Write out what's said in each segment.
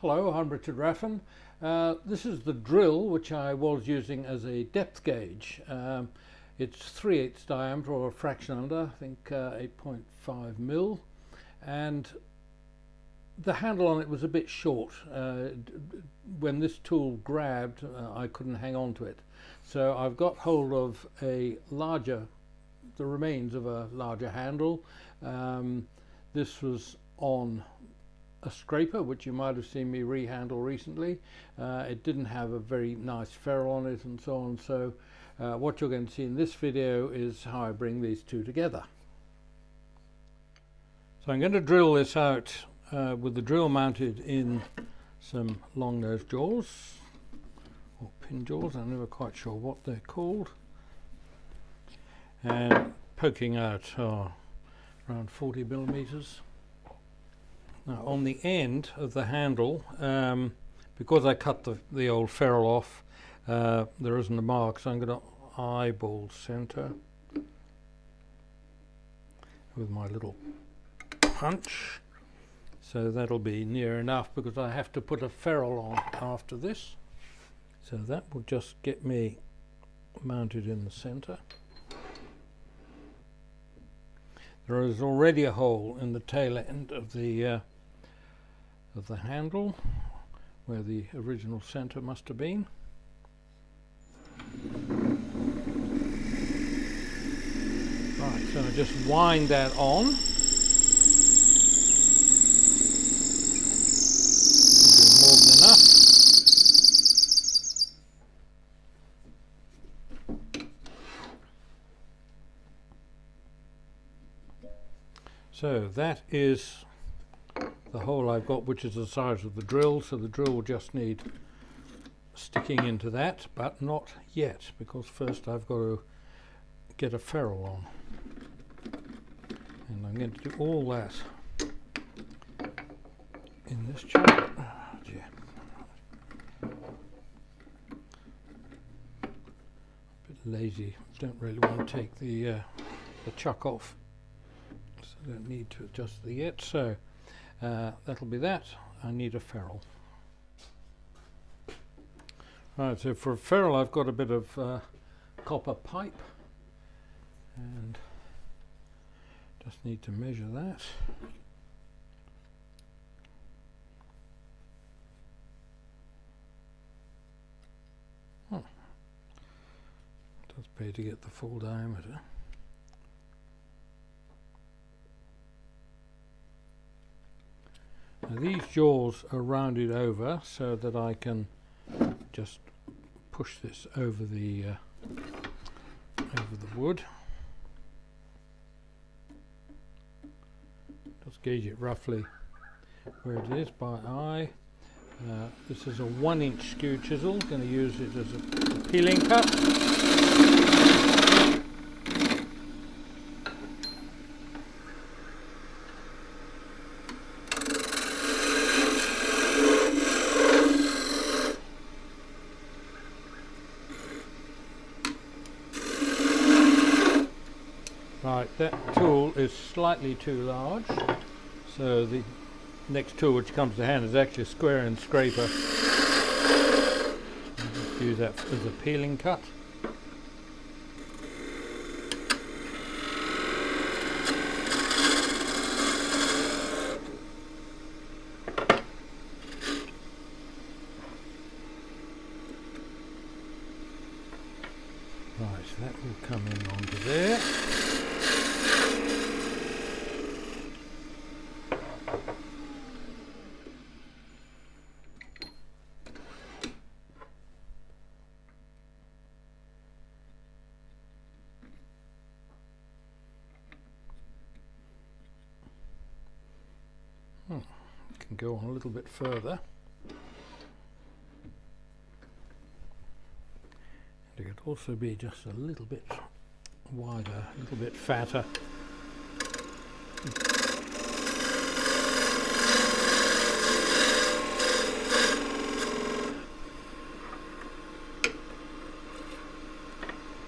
Hello, I'm Richard Raffan. This is the drill which I was using as a depth gauge. It's 3/8 diameter or a fraction under, I think 8.5 mil, and the handle on it was a bit short. When this tool grabbed, I couldn't hang on to it. So I've got hold of the remains of a larger handle. This was on a scraper, which you might have seen me rehandle recently. It didn't have a very nice ferrule on it and so on, so what you're going to see in this video is how I bring these two together. So I'm going to drill this out with the drill mounted in some long nose jaws or pin jaws, I'm never quite sure what they're called, and poking out around 40 millimeters. Now on the end of the handle, because I cut the old ferrule off, there isn't a mark, so I'm going to eyeball center with my little punch. So that'll be near enough because I have to put a ferrule on after this. So that will just get me mounted in the center. There is already a hole in the tail end of the handle where the original center must have been. Right, so I just wind that on. More than enough. So that is the hole I've got, which is the size of the drill, so the drill will just need sticking into that, but not yet, because first I've got to get a ferrule on. And I'm going to do all that in this job. Oh dear. A bit lazy, don't really want to take the chuck off. Don't need to adjust the yet, so that'll be that. I need a ferrule. Right, so for a ferrule I've got a bit of copper pipe and just need to measure that. It does pay to get the full diameter. Now these jaws are rounded over so that I can just push this over the wood. Just gauge it roughly where it is by eye. This is a 1-inch skew chisel. Going to use it as a peeling cut. Right, that tool is slightly too large, so the next tool which comes to hand is actually a square end scraper. I'll just use that as a peeling cut. Right, so that will come in onto there. Can go on a little bit further. It could also be just a little bit wider, a little bit fatter.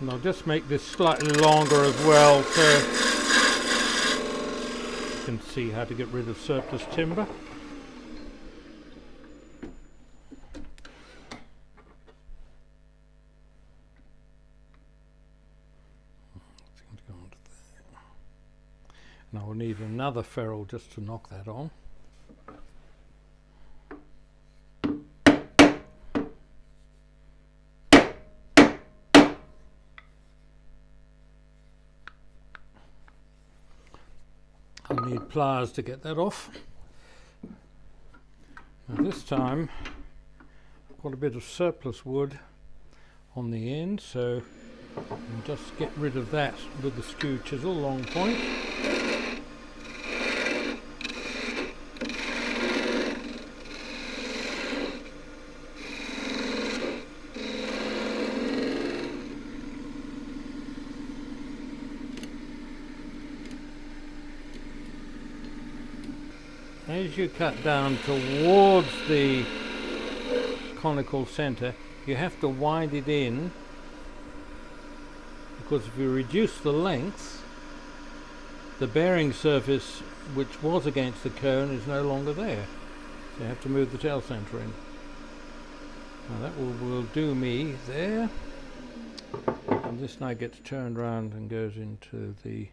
And I'll just make this slightly longer as well so you can see how to get rid of surplus timber. And I will need another ferrule just to knock that on. I'll need pliers to get that off. Now this time I've got a bit of surplus wood on the end, so I'll just get rid of that with the skew chisel, long point. As you cut down towards the conical centre, you have to wind it in, because if you reduce the length, the bearing surface which was against the cone is no longer there. So you have to move the tail centre in. Now that will do me there. And this now gets turned around and goes into the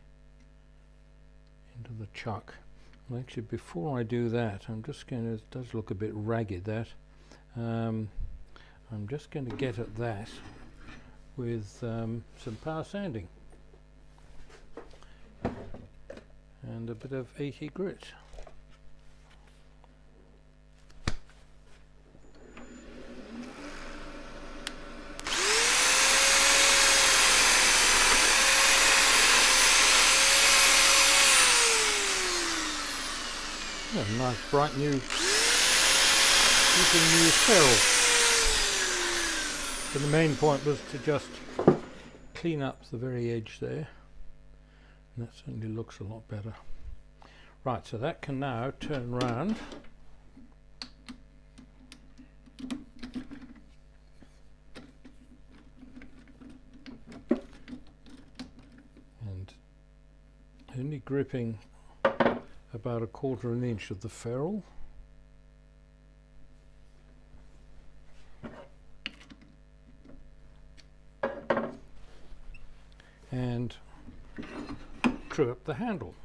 chuck. Well, actually, before I do that, I'm just going to, it does look a bit ragged, that. I'm just going to get at that with some power sanding and a bit of 80 grit. A nice bright new ferrule. But the main point was to just clean up the very edge there, and that certainly looks a lot better. Right, so that can now turn round and only gripping about 1/4 inch of the ferrule. And screw up the handle.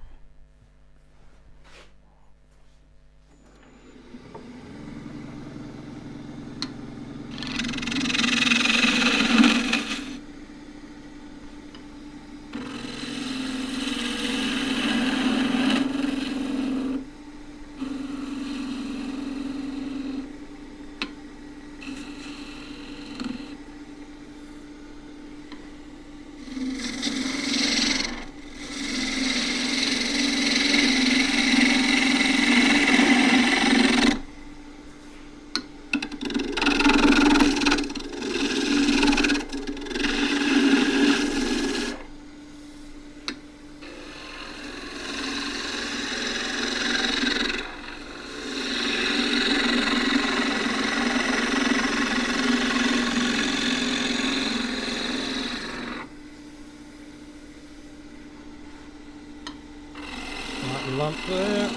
Lump there.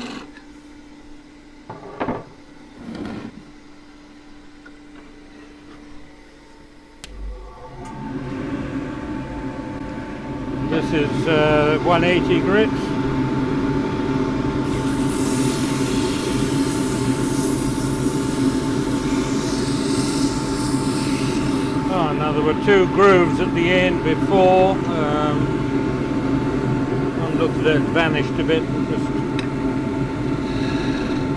This is 180 grit. Oh, now there were 2 grooves at the end before. One looked at it, vanished a bit. Just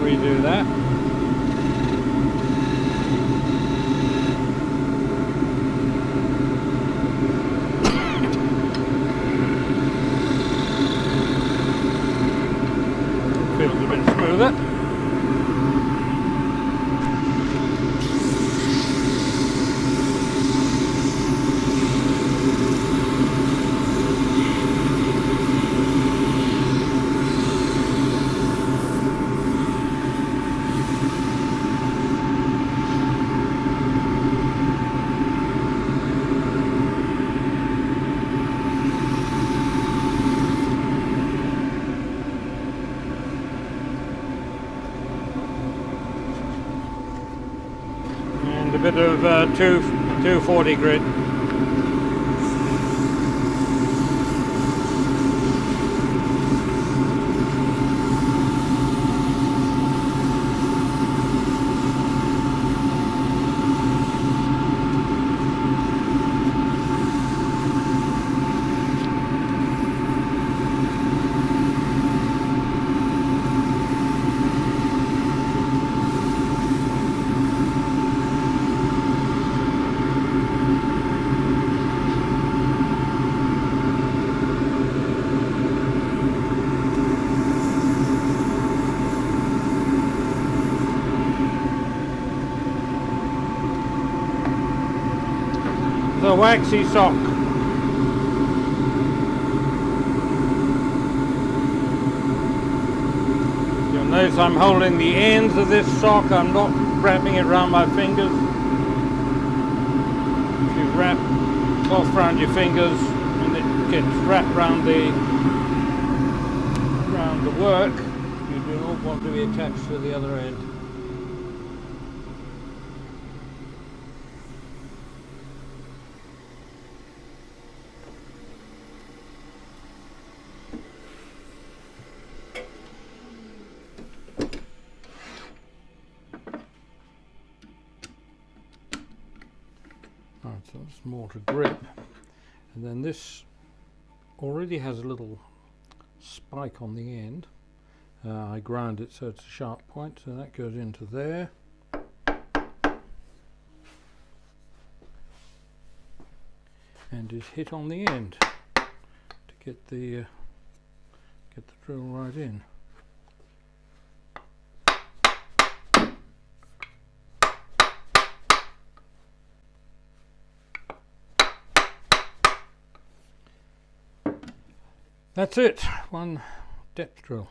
redo that. Feels a bit smoother. A bit of 240 grit. the waxy sock. You'll notice I'm holding the ends of this sock, I'm not wrapping it around my fingers. If you wrap cloth around your fingers and it gets wrapped around the work, you do not want to be attached to the other end. Right, so it's more to grip, and then this already has a little spike on the end. I ground it so it's a sharp point, so that goes into there. And is hit on the end to get the drill right in. That's it, one depth drill.